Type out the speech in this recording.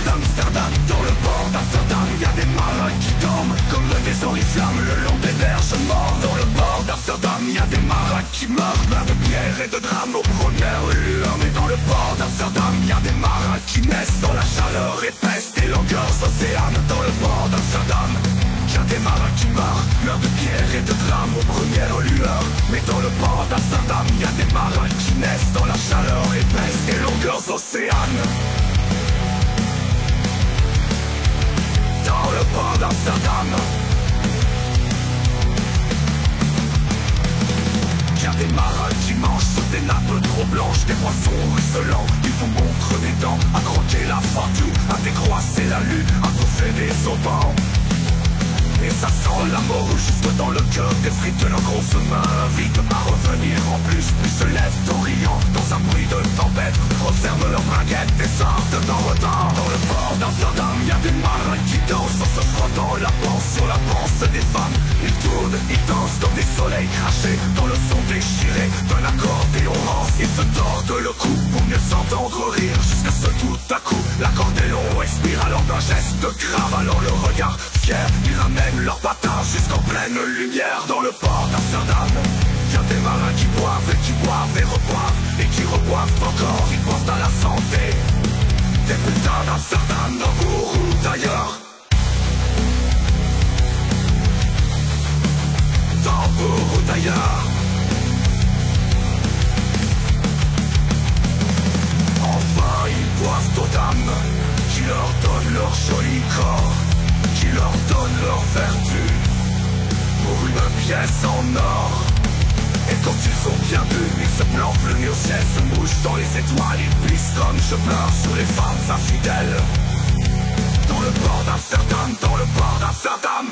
d'Amsterdam. Dans le port d'Amsterdam, y a des marins qui dorment comme des oriflammes le long des berges morts. Dans le port d'Amsterdam, y a des marins qui meurent plein de pierres et de drames aux premières lueurs. Mais dans le port d'Amsterdam, y a des marins qui naissent dans la chaleur épaisse des longueurs océanes. Dans le port d'Amsterdam, y a des marins qui meurent plein de pierres et de drames aux premières lueurs. Mais dans le port d'Amsterdam, y a des marins qui naissent dans la chaleur épaisse des longueurs océanes. Dans le port d'Amsterdam, y a des marins qui mangent sur des nappes trop blanches, des poissons ruisselants. Ils vous montrent des dents à croquer la fortune, à décroisser la lune, à bouffer des aubans. Et ça sent la mort jusque dans le cœur des frites de leurs grosses mains. Vite à revenir en plus, puis se lèvent en riant dans un bruit de tempête, referment leurs braguettes et sortent en retard. Dans le port d'Amsterdam, y a des marins qui dansent en se frottant la panse sur la panse des femmes. Ils tournent, ils dansent comme des soleils crachés dans le son déchiré d'un accordéon rance. Ils se tordent le cou pour mieux s'entendre rire, jusqu'à ce tout à coup l'accordéon expire alors d'un geste grave. Alors le regard fier, ils ramènent leurs patins jusqu'en pleine lumière. Dans le port d'Amsterdam, y a des marins qui boivent et reboivent et qui reboivent encore. Ils pensent à la santé des putains d'Amsterdam, d'Hambourg ou d'ailleurs. D'Hambourg ou d'ailleurs. Enfin ils boivent aux dames qui leur donnent leur joli corps, qui leur donnent leur vertu pour une pièce en or. Et quand ils ont bien bu, ils se plantent le nez au ciel, se mouchent dans les étoiles. Ils pissent comme je pleure sur les femmes infidèles. Dans le port d'Amsterdam, dans le port d'Amsterdam.